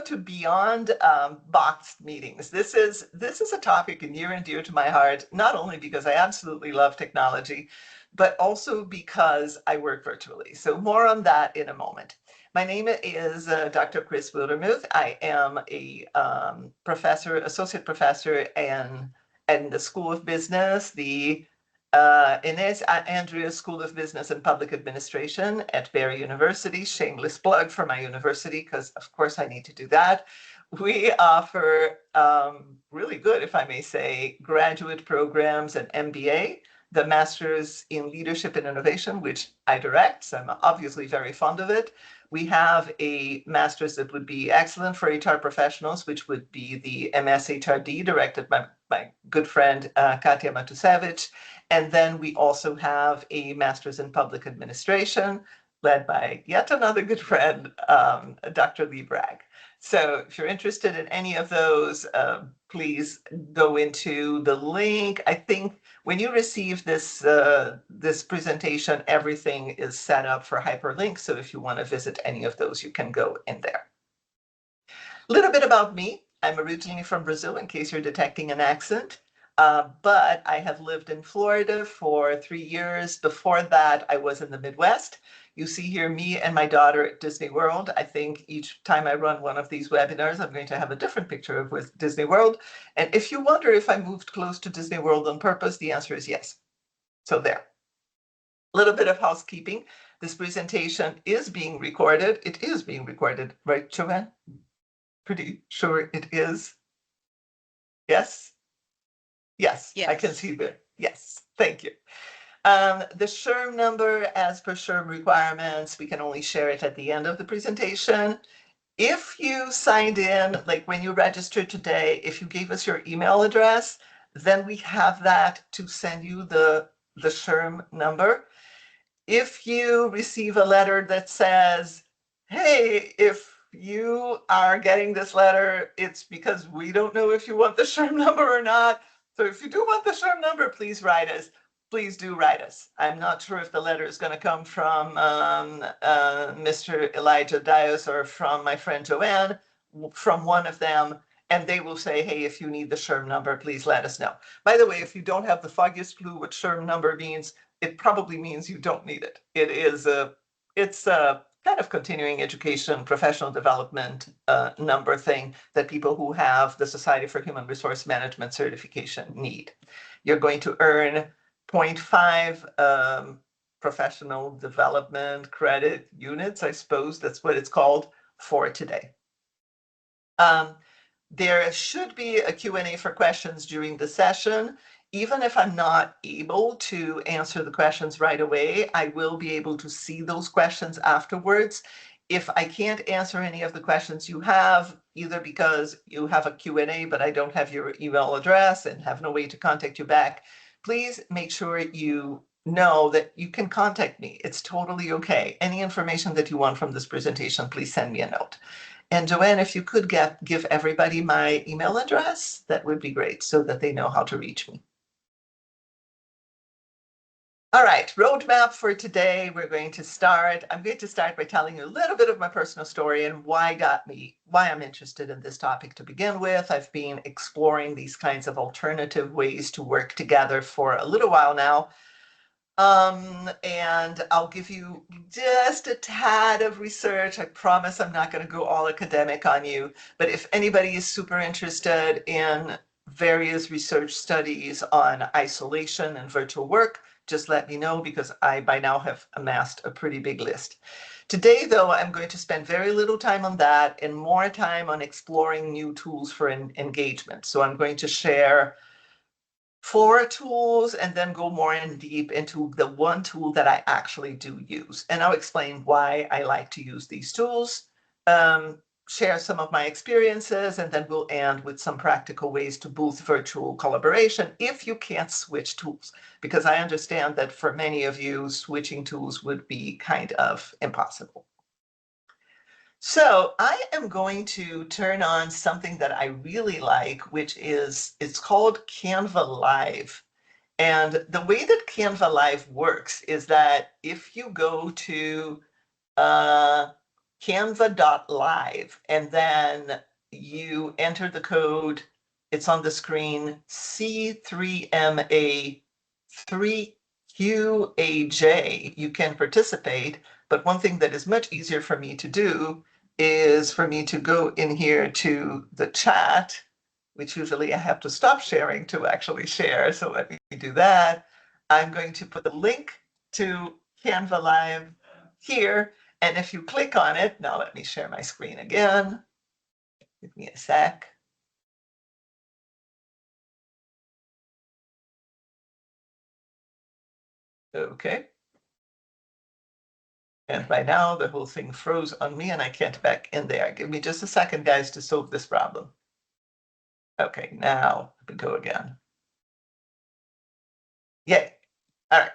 to beyond boxed meetings. This is a topic near and dear to my heart, not only because I absolutely love technology, but also because I work virtually. So more on that in a moment. My name is Dr. Chris Wildermuth. I am a professor, associate professor in the School of Business, the Inez Andrews School of Business and Public Administration at Barry University. Shameless plug for my university, because of course I need to do that. We offer really good, if I may say, graduate programs and MBA, the Masters in Leadership and Innovation, which I direct, so I'm obviously very fond of it. We have a master's that would be excellent for HR professionals, which would be the MSHRD, directed by my good friend Katya Matusevich. And then we also have a master's in public administration, led by yet another good friend, Dr. Lee Bragg. So if you're interested in any of those, please go into the link. I think when you receive this this presentation, everything is set up for hyperlinks. So if you want to visit any of those, you can go in there. A little bit about me. I'm originally from Brazil, in case you're detecting an accent. But I have lived in Florida for 3 years. Before that, I was in the Midwest. You see here me and my daughter at Disney World. I think each time I run one of these webinars, I'm going to have a different picture of with Disney World. And if you wonder if I moved close to Disney World on purpose, the answer is yes. So there. A little bit of housekeeping. This presentation is being recorded. It is being recorded, right, Joanne? Pretty sure it is. Yes? Yes, I can see that. Yes, thank you. The SHRM number, as per SHRM requirements, we can only share it at the end of the presentation. If you signed in, like when you registered today, if you gave us your email address, then we have that to send you the SHRM number. If you receive a letter that says, hey, if you are getting this letter, it's because we don't know if you want the SHRM number or not. So if you do want the SHRM number, please write us. Please do write us. I'm not sure if the letter is going to come from Mr. Elijah Dias or from my friend Joanne, from one of them, and they will say, hey, if you need the SHRM number, please let us know. By the way, if you don't have the foggiest clue what SHRM number means, it probably means you don't need it. It's a kind of continuing education, professional development number thing that people who have the Society for Human Resource Management certification need. You're going to earn 0.5 professional development credit units, I suppose that's what it's called, for today. There should be a Q&A for questions during the session. Even if I'm not able to answer the questions right away, I will be able to see those questions afterwards. If I can't answer any of the questions you have, either because you have a Q&A, but I don't have your email address and have no way to contact you back, please make sure you know that you can contact me. It's totally okay. Any information that you want from this presentation, please send me a note. And Joanne, if you could give everybody my email address, that would be great so that they know how to reach me. All right, roadmap for today. I'm going to start by telling you a little bit of my personal story and why I'm interested in this topic to begin with. I've been exploring these kinds of alternative ways to work together for a little while now. And I'll give you just a tad of research. I promise I'm not going to go all academic on you, but if anybody is super interested in various research studies on isolation and virtual work, just let me know, because I by now have amassed a pretty big list. Today, though, I'm going to spend very little time on that and more time on exploring new tools for engagement. So I'm going to share 4 tools and then go more in deep into the one tool that I actually do use. And I'll explain why I like to use these tools, share some of my experiences, and then we'll end with some practical ways to boost virtual collaboration if you can't switch tools, because I understand that for many of you, switching tools would be kind of impossible. So I am going to turn on something that I really like, which is, it's called Canva Live. And the way that Canva Live works is that if you go to canva.live, and then you enter the code. It's on the screen, C3MA3QAJ. You can participate, but one thing that is much easier for me to do is for me to go in here to the chat, which usually I have to stop sharing to actually share. So let me do that. I'm going to put the link to Canva Live here. And if you click on it, now let me share my screen again. Give me a sec. Okay. And by now the whole thing froze on me and I can't back in there. Give me just a second, guys, to solve this problem. Okay, now we go again. Yay. All right.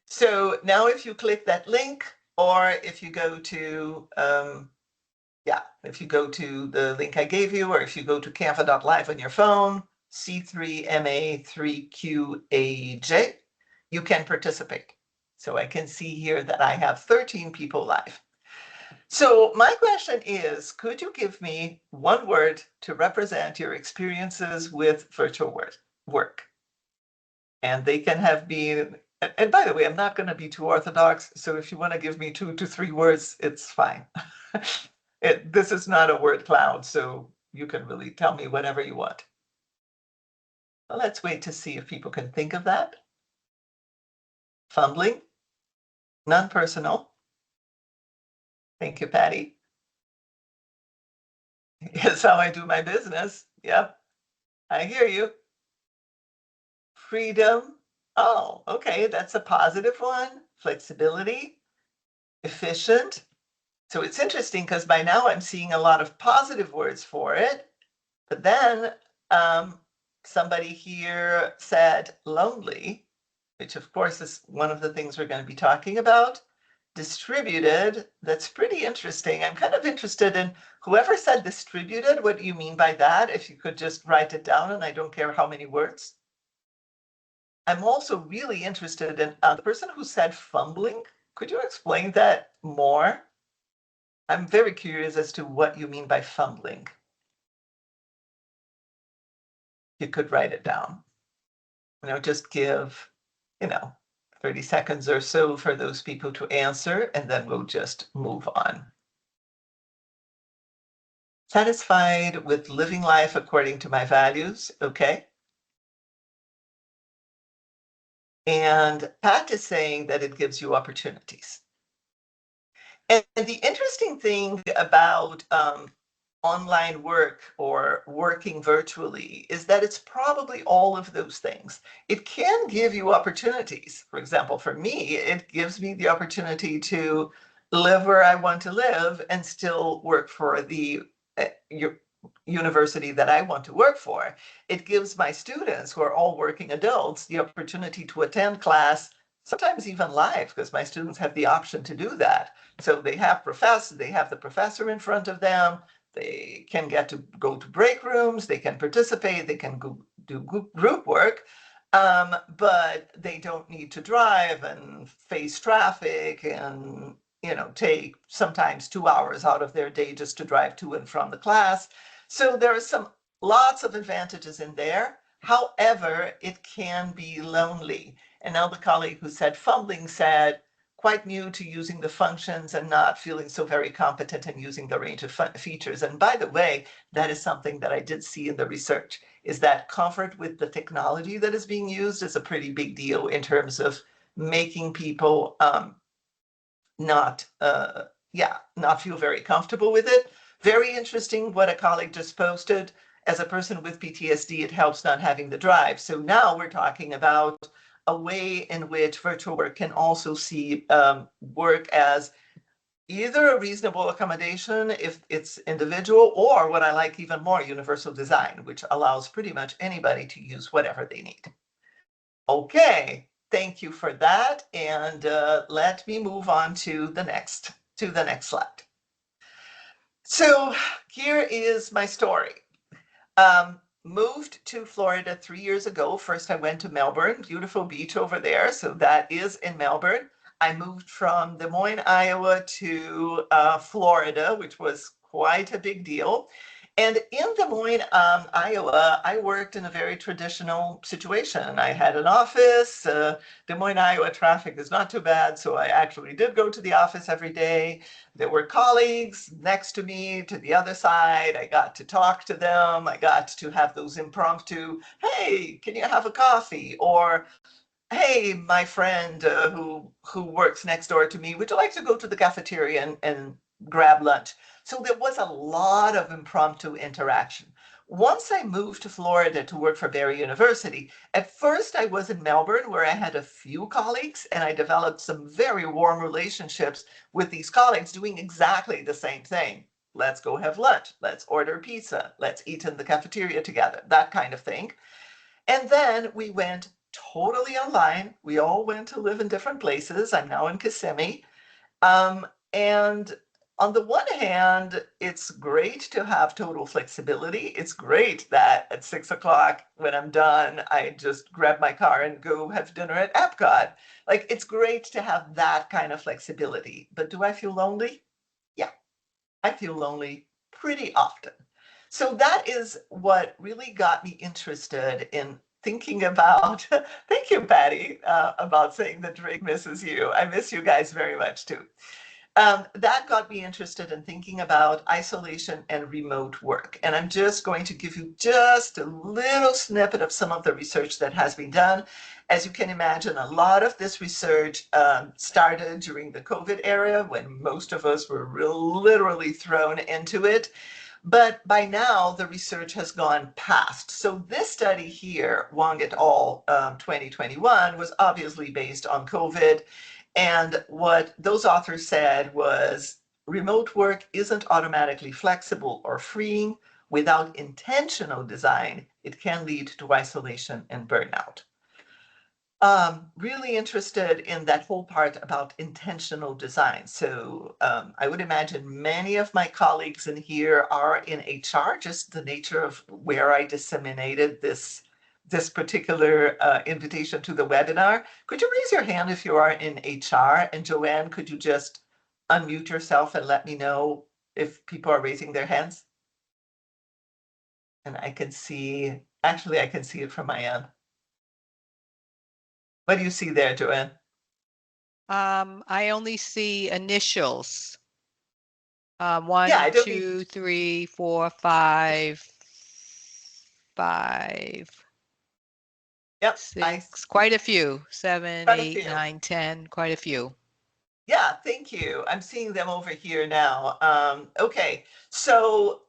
So now if you click that link, or if you go to, if you go to the link I gave you, or if you go to canva.live on your phone, C3MA3QAJ, you can participate. So I can see here that I have 13 people live. So my question is, could you give me one word to represent your experiences with virtual work? And they can have been, and by the way, I'm not going to be too orthodox. So if you want to give me 2 to 3 words, it's fine. This is not a word cloud, so you can really tell me whatever you want. Well, let's wait to see if people can think of that. Fumbling, non-personal. Thank you, Patty. It's how I do my business. Yep, I hear you. Freedom. Oh, okay, that's a positive one. Flexibility, efficient. So it's interesting because by now I'm seeing a lot of positive words for it. But then somebody here said lonely, which of course is one of the things we're going to be talking about. Distributed, that's pretty interesting. I'm kind of interested in whoever said distributed, what do you mean by that? If you could just write it down, and I don't care how many words. I'm also really interested in the person who said fumbling. Could you explain that more? I'm very curious as to what you mean by fumbling. You could write it down. Just give, 30 seconds or so for those people to answer, and then we'll just move on. Satisfied with living life according to my values, okay? And Pat is saying that it gives you opportunities. And the interesting thing about online work or working virtually is that it's probably all of those things. It can give you opportunities. For example, for me, it gives me the opportunity to live where I want to live and still work for the university that I want to work for. It gives my students, who are all working adults, the opportunity to attend class, sometimes even live, because my students have the option to do that. So they have the professor in front of them. They can get to go to break rooms, they can participate, they can do group work, but they don't need to drive and face traffic and take sometimes 2 hours out of their day just to drive to and from the class. So there are lots of advantages in there. However, it can be lonely. And now the colleague who said fumbling said, quite new to using the functions and not feeling so very competent in using the range of features. And by the way, that is something that I did see in the research, is that comfort with the technology that is being used is a pretty big deal in terms of making people not feel very comfortable with it. Very interesting what a colleague just posted. As a person with PTSD, it helps not having the drive. So now we're talking about a way in which virtual work can also see work as either a reasonable accommodation if it's individual, or what I like even more, universal design, which allows pretty much anybody to use whatever they need. Okay, thank you for that. And let me move on to the next slide. So here is my story. Moved to Florida 3 years ago. First, I went to Melbourne, beautiful beach over there. So that is in Melbourne. I moved from Des Moines, Iowa to Florida, which was quite a big deal. And in Des Moines, Iowa, I worked in a very traditional situation. I had an office. Des Moines, Iowa traffic is not too bad, so I actually did go to the office every day. There were colleagues next to me to the other side. I got to talk to them. I got to have those impromptu, hey, can you have a coffee? Or hey, my friend who works next door to me, would you like to go to the cafeteria and grab lunch? So there was a lot of impromptu interaction. Once I moved to Florida to work for Barry University, at first I was in Melbourne where I had a few colleagues and I developed some very warm relationships with these colleagues doing exactly the same thing. Let's go have lunch. Let's order pizza. Let's eat in the cafeteria together, that kind of thing. And then we went totally online. We all went to live in different places. I'm now in Kissimmee. And on the one hand, it's great to have total flexibility. It's great that at 6 o'clock when I'm done, I just grab my car and go have dinner at Epcot. Like, it's great to have that kind of flexibility. But do I feel lonely? Yeah, I feel lonely pretty often. So that is what really got me interested in thinking about. Thank you, Patty, about saying that Drake misses you. I miss you guys very much too. That got me interested in thinking about isolation and remote work. And I'm just going to give you just a little snippet of some of the research that has been done. As you can imagine, a lot of this research started during the COVID era when most of us were literally thrown into it. But by now, the research has gone past. So this study here, Wang et al. 2021, was obviously based on COVID. And what those authors said was remote work isn't automatically flexible or freeing. Without intentional design, it can lead to isolation and burnout. Really interested in that whole part about intentional design. So I would imagine many of my colleagues in here are in HR, just the nature of where I disseminated this particular invitation to the webinar. Could you raise your hand if you are in HR? And Joanne, could you just unmute yourself and let me know if people are raising their hands? And I can see, actually, I can see it from my end. What do you see there, Joanne? I only see initials. Yeah, One, I don't need. 2, 3, 4, 5, 5, Yep, I 6, quite a few. 7, quite a 8, few. 9, 10, quite a few. Yeah, thank you. I'm seeing them over here now. Okay, so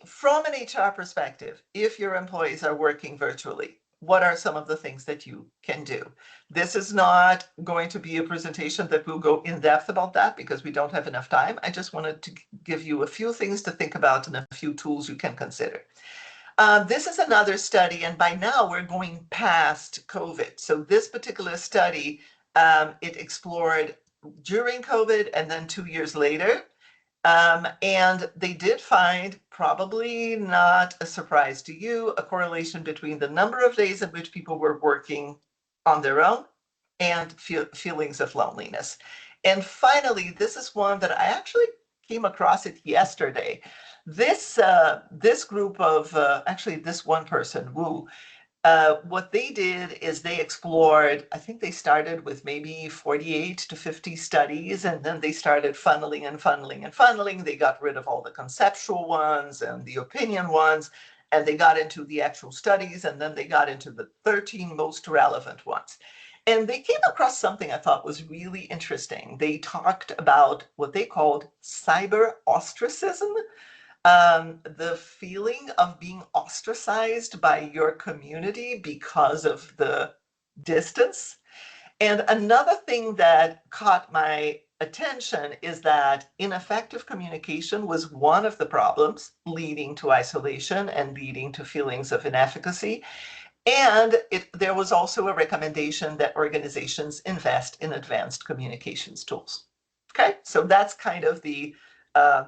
from an HR perspective, if your employees are working virtually, what are some of the things that you can do? This is not going to be a presentation that will go in depth about that because we don't have enough time. I just wanted to give you a few things to think about and a few tools you can consider. This is another study, and by now we're going past COVID. So this particular study, it explored during COVID and then 2 years later. And they did find, probably not a surprise to you, a correlation between the number of days in which people were working on their own and feelings of loneliness. And finally, this is one that I actually came across it yesterday. This group of actually this one person, Wu, what they did is they explored, I think they started with maybe 48 to 50 studies, and then they started funneling and funneling and funneling. They got rid of all the conceptual ones and the opinion ones, and they got into the actual studies, and then they got into the 13 most relevant ones. And they came across something I thought was really interesting. They talked about what they called cyber ostracism, the feeling of being ostracized by your community because of the distance. And another thing that caught my attention is that ineffective communication was one of the problems leading to isolation and leading to feelings of inefficacy. And there was also a recommendation that organizations invest in advanced communications tools. Okay, so that's kind of the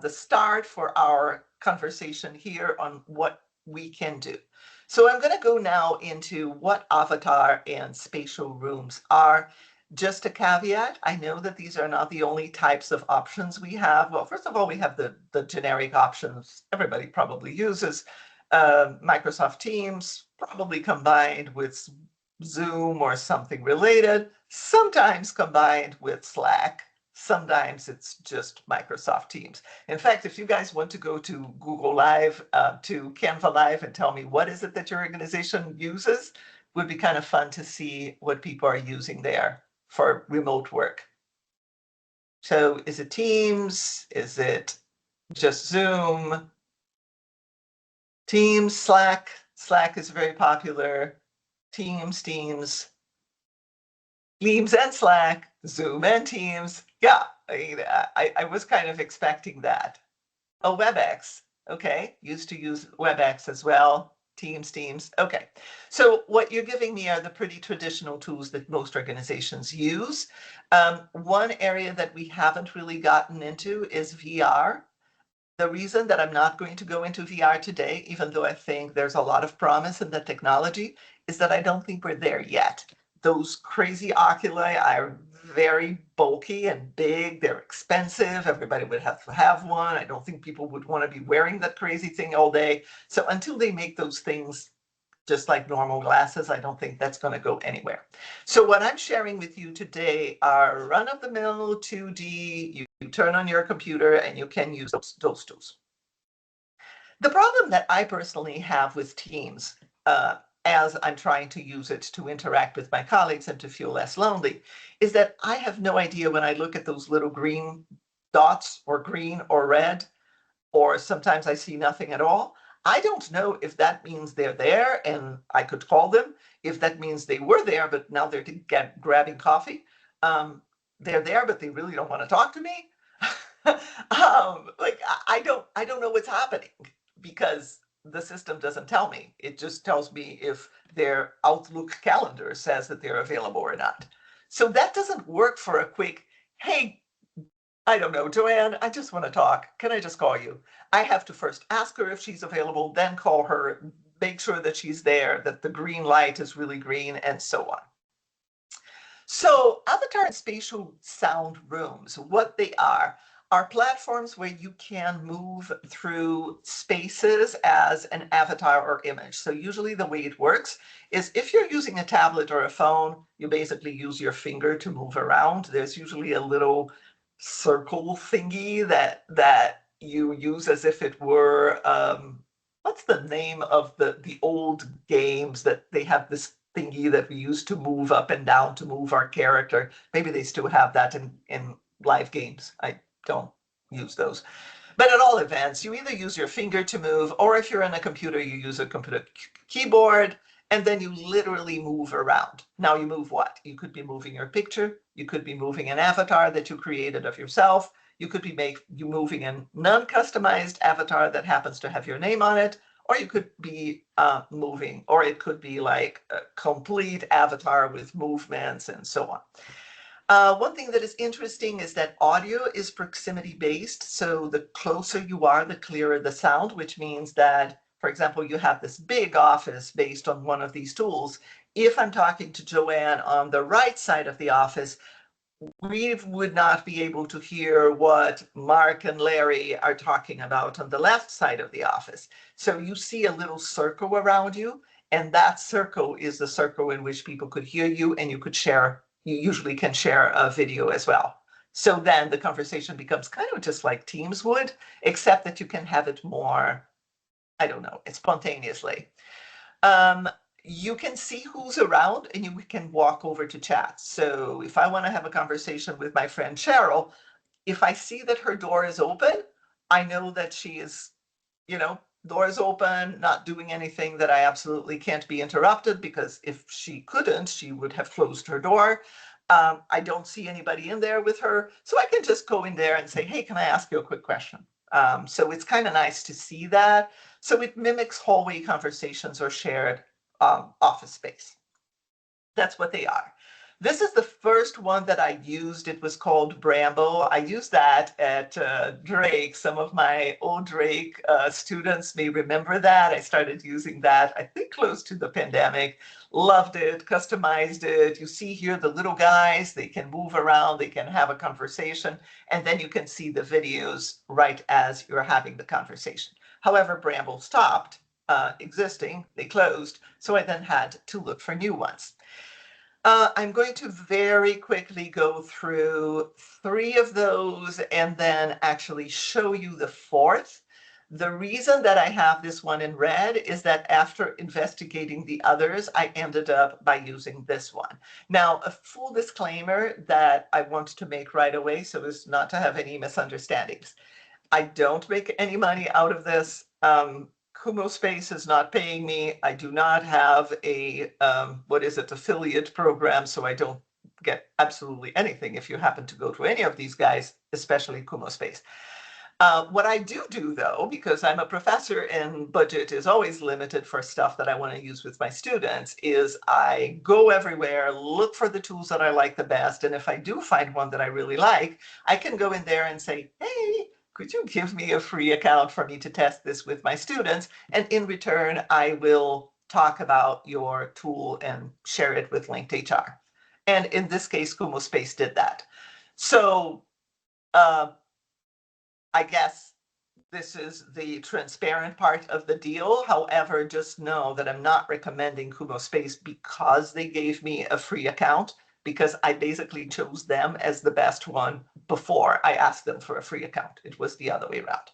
start for our conversation here on what we can do. So I'm going to go now into what avatar and spatial rooms are. Just a caveat, I know that these are not the only types of options we have. Well, first of all, we have the generic options everybody probably uses. Microsoft Teams, probably combined with Zoom or something related, sometimes combined with Slack. Sometimes it's just Microsoft Teams. In fact, if you guys want to go to Google Live, to Canva Live and tell me what is it that your organization uses, would be kind of fun to see what people are using there for remote work. So is it Teams? Is it just Zoom? Teams, Slack. Slack is very popular. Teams, Teams and Slack, Zoom and Teams. Yeah, I was kind of expecting that. Oh, WebEx. Okay, used to use WebEx as well. Teams. Okay, so what you're giving me are the pretty traditional tools that most organizations use. One area that we haven't really gotten into is VR. The reason that I'm not going to go into VR today, even though I think there's a lot of promise in the technology, is that I don't think we're there yet. Those crazy oculi are very bulky and big. They're expensive. Everybody would have to have one. I don't think people would want to be wearing that crazy thing all day. So until they make those things just like normal glasses, I don't think that's going to go anywhere. So what I'm sharing with you today are run-of-the-mill 2D. You turn on your computer and you can use those tools. The problem that I personally have with Teams, as I'm trying to use it to interact with my colleagues and to feel less lonely, is that I have no idea when I look at those little green dots or green or red, or sometimes I see nothing at all. I don't know if that means they're there and I could call them, if that means they were there, but now they're grabbing coffee. They're there, but they really don't want to talk to me. Like I don't know what's happening because the system doesn't tell me. It just tells me if their Outlook calendar says that they're available or not. So that doesn't work for a quick, hey, I don't know, Joanne, I just want to talk. Can I just call you? I have to first ask her if she's available, then call her, make sure that she's there, that the green light is really green, and so on. So avatar and spatial sound rooms, what they are platforms where you can move through spaces as an avatar or image. So usually the way it works is if you're using a tablet or a phone, you basically use your finger to move around. There's usually a little circle thingy that you use as if it were, what's the name of the old games that they have this thingy that we used to move up and down to move our character? Maybe they still have that in live games. I don't use those. But at all events, you either use your finger to move, or if you're in a computer, you use a computer keyboard, and then you literally move around. Now you move what? You could be moving your picture, you could be moving an avatar that you created of yourself, you could be moving a non-customized avatar that happens to have your name on it, or you could be moving, or it could be like a complete avatar with movements and so on. One thing that is interesting is that audio is proximity based. So the closer you are, the clearer the sound, which means that, for example, you have this big office based on one of these tools. If I'm talking to Joanne on the right side of the office, we would not be able to hear what Mark and Larry are talking about on the left side of the office. So you see a little circle around you, and that circle is the circle in which people could hear you, and you usually can share a video as well. So then the conversation becomes kind of just like Teams would, except that you can have it more, I don't know, spontaneously. You can see who's around and you can walk over to chat. So if I want to have a conversation with my friend Cheryl, if I see that her door is open, I know that she is, door is open, not doing anything that I absolutely can't be interrupted, because if she couldn't, she would have closed her door. I don't see anybody in there with her, so I can just go in there and say, hey, can I ask you a quick question? So it's kind of nice to see that. So it mimics hallway conversations or shared office space. That's what they are. This is the first one that I used. It was called Bramble. I used that at Drake. Some of my old Drake students may remember that. I started using that, I think, close to the pandemic. Loved it, customized it. You see here the little guys, they can move around, they can have a conversation, and then you can see the videos right as you're having the conversation. However, Bramble stopped existing, they closed, so I then had to look for new ones. I'm going to very quickly go through three of those and then actually show you the fourth. The reason that I have this one in red is that after investigating the others, I ended up by using this one. Now, a full disclaimer that I want to make right away so as not to have any misunderstandings. I don't make any money out of this. Kumospace is not paying me. I do not have a, what is it, affiliate program, so I don't get absolutely anything if you happen to go to any of these guys, especially Kumospace. What I do though, because I'm a professor and budget is always limited for stuff that I want to use with my students, is I go everywhere, look for the tools that I like the best. And if I do find one that I really like, I can go in there and say, hey, could you give me a free account for me to test this with my students? And in return, I will talk about your tool and share it with Linked HR. And in this case, Kumo Space did that. So I guess this is the transparent part of the deal. However, just know that I'm not recommending Kumospace because they gave me a free account, because I basically chose them as the best one before I asked them for a free account. It was the other way around.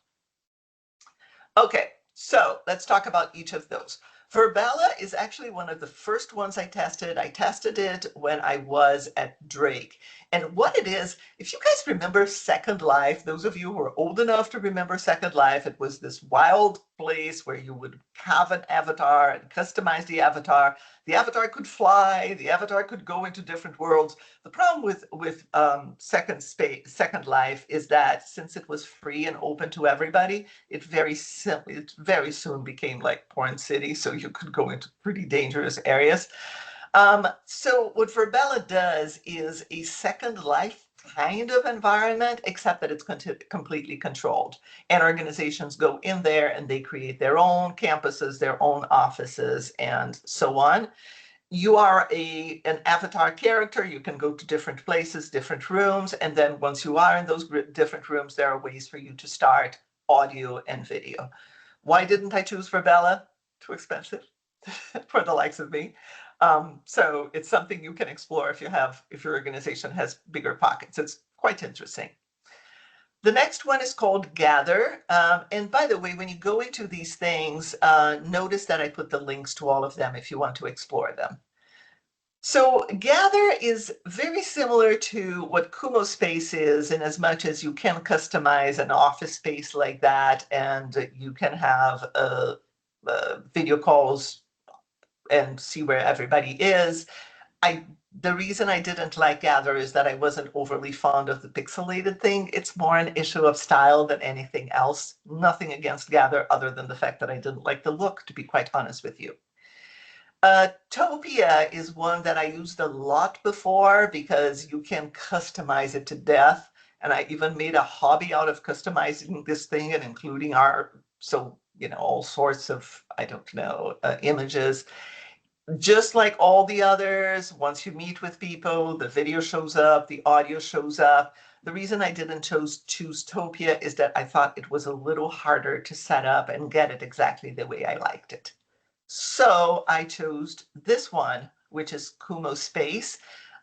Okay, so let's talk about each of those. Verbella is actually one of the first ones I tested. I tested it when I was at Drake. And what it is, if you guys remember Second Life, those of you who are old enough to remember Second Life, it was this wild place where you would have an avatar and customize the avatar. The avatar could fly, the avatar could go into different worlds. The problem with Second Life is that since it was free and open to everybody, it very soon became like Porn City, so you could go into pretty dangerous areas. So what Verbella does is a Second Life kind of environment, except that it's completely controlled. And organizations go in there and they create their own campuses, their own offices, and so on. You are an avatar character. You can go to different places, different rooms, and then once you are in those different rooms, there are ways for you to start audio and video. Why didn't I choose Verbella? Too expensive for the likes of me. So it's something you can explore if your organization has bigger pockets. It's quite interesting. The next one is called Gather. And by the way, when you go into these things, notice that I put the links to all of them if you want to explore them. So Gather is very similar to what Kumospace is, in as much as you can customize an office space like that, and you can have video calls and see where everybody is. The reason I didn't like Gather is that I wasn't overly fond of the pixelated thing. It's more an issue of style than anything else. Nothing against Gather other than the fact that I didn't like the look, to be quite honest with you. Topia is one that I used a lot before because you can customize it to death. And I even made a hobby out of customizing this thing and including all sorts of, I don't know, images. Just like all the others, once you meet with people, the video shows up, the audio shows up. The reason I didn't choose Topia is that I thought it was a little harder to set up and get it exactly the way I liked it. So I chose this one, which is Kumospace.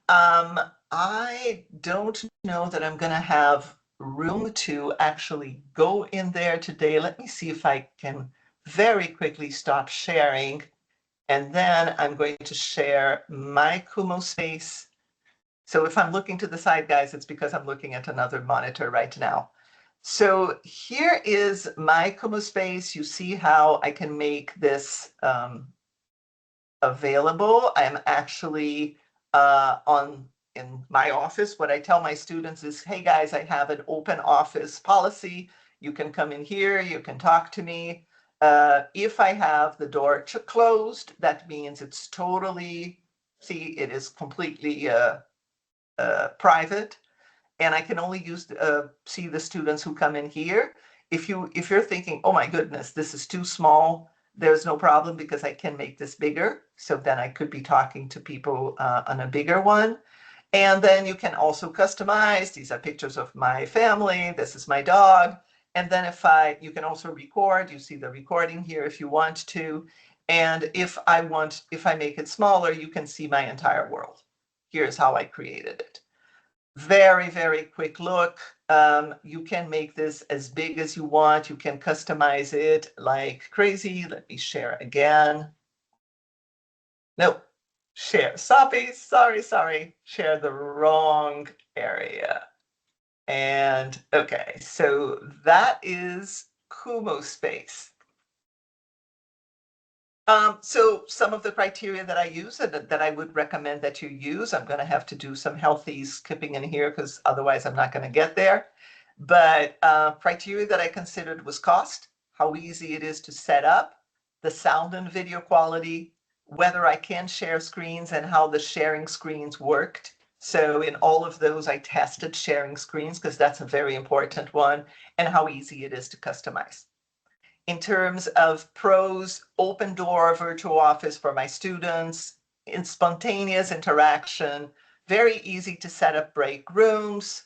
I don't know that I'm going to have room to actually go in there today. Let me see if I can very quickly stop sharing. And then I'm going to share my Kumospace. So if I'm looking to the side, guys, it's because I'm looking at another monitor right now. So here is my Kumospace. You see how I can make this available. I'm actually in my office. What I tell my students is, hey guys, I have an open office policy. You can come in here, you can talk to me. If I have the door closed, that means it's totally See, it is completely private, and I can only see the students who come in here. If you're thinking, oh my goodness, this is too small, there's no problem because I can make this bigger. So then I could be talking to people on a bigger one. And then you can also customize. These are pictures of my family. This is my dog. And then you can also record. You see the recording here if you want to. And if I make it smaller, you can see my entire world. Here's how I created it. Very, very quick look. You can make this as big as you want. You can customize it like crazy. Let me share again. Nope. Share. Sorry. Share the wrong area. And okay, so that is Kumospace. So some of the criteria that I use and that I would recommend that you use, I'm going to have to do some healthy skipping in here because otherwise I'm not going to get there. But criteria that I considered was cost, how easy it is to set up, the sound and video quality, whether I can share screens and how the sharing screens worked. So in all of those, I tested sharing screens because that's a very important one, and how easy it is to customize. In terms of pros, open door virtual office for my students, in spontaneous interaction, very easy to set up break rooms.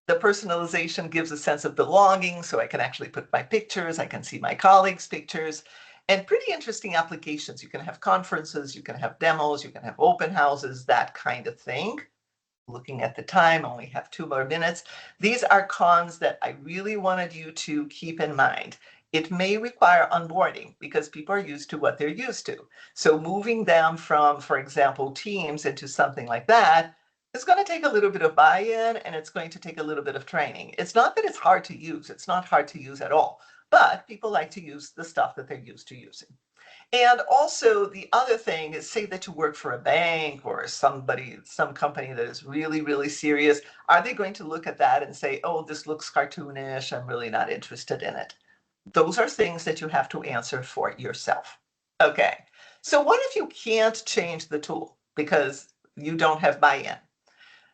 The personalization gives a sense of belonging, so I can actually put my pictures, I can see my colleagues' pictures, and pretty interesting applications. You can have conferences, you can have demos, you can have open houses, that kind of thing. Looking at the time, only have 2 more minutes. These are cons that I really wanted you to keep in mind. It may require onboarding because people are used to what they're used to. So moving them from, for example, Teams into something like that is going to take a little bit of buy-in, and it's going to take a little bit of training. It's not that it's hard to use. It's not hard to use at all. But people like to use the stuff that they're used to using. And also the other thing is, say that you work for a bank or some company that is really, really serious. Are they going to look at that and say, oh, this looks cartoonish, I'm really not interested in it? Those are things that you have to answer for yourself. Okay, so what if you can't change the tool because you don't have buy-in?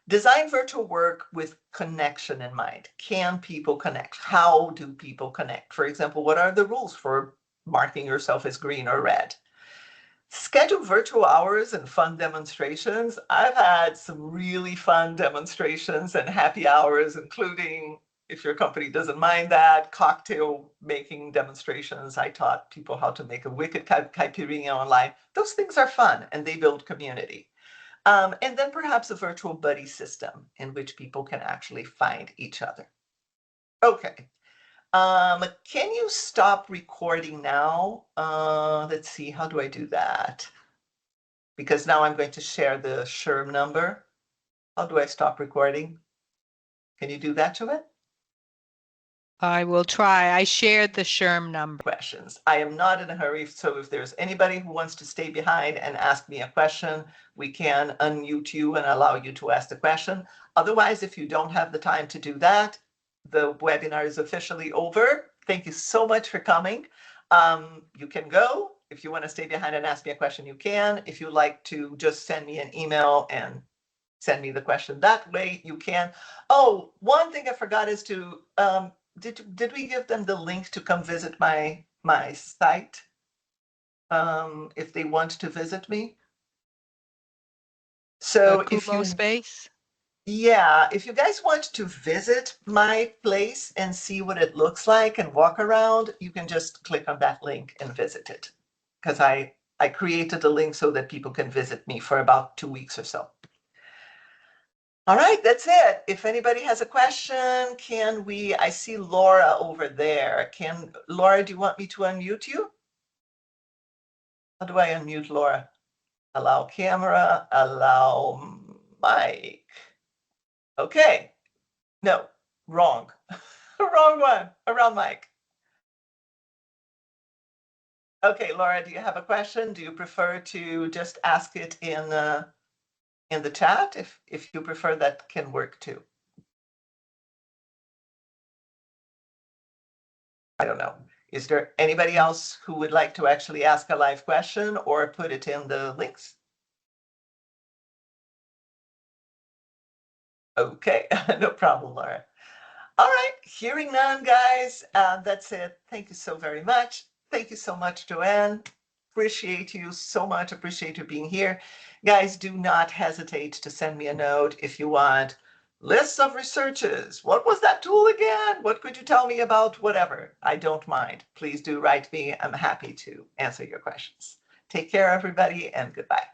Design virtual work with connection in mind. Can people connect? How do people connect? For example, what are the rules for marking yourself as green or red? Schedule virtual hours and fun demonstrations. I've had some really fun demonstrations and happy hours, including, if your company doesn't mind that, cocktail making demonstrations. I taught people how to make a wicked caipirinha online. Those things are fun and they build community. And then perhaps a virtual buddy system in which people can actually find each other. Okay. Can you stop recording now? Let's see, how do I do that? Because now I'm going to share the SHRM number. How do I stop recording? Can you do that to it? I will try. I shared the SHRM number. Questions. I am not in a hurry, so if there's anybody who wants to stay behind and ask me a question, we can unmute you and allow you to ask the question. Otherwise, if you don't have the time to do that, the webinar is officially over. Thank you so much for coming. You can go. If you want to stay behind and ask me a question, you can. If you like to just send me an email and send me the question that way, you can. Oh, one thing I forgot is to did we give them the link to come visit my site if they want to visit me? So Kumospace? yeah, if you guys want to visit my place and see what it looks like and walk around, you can just click on that link and visit it. Because I created a link so that people can visit me for about 2 weeks or so. All right, that's it. If anybody has a question, I see Laura over there. Laura, do you want me to unmute you? How do I unmute Laura? Allow camera, allow mic. Okay. No, wrong. Wrong one. Around mic. Okay, Laura, do you have a question? Do you prefer to just ask it in the chat? If you prefer, that can work too. I don't know. Is there anybody else who would like to actually ask a live question or put it in the links? Okay, no problem, Laura. All right, hearing none, guys. That's it. Thank you so very much. Thank you so much, Joanne. Appreciate you so much. Appreciate you being here. Guys, do not hesitate to send me a note if you want lists of researches. What was that tool again? What could you tell me about? Whatever. I don't mind. Please do write me. I'm happy to answer your questions. Take care, everybody, and goodbye.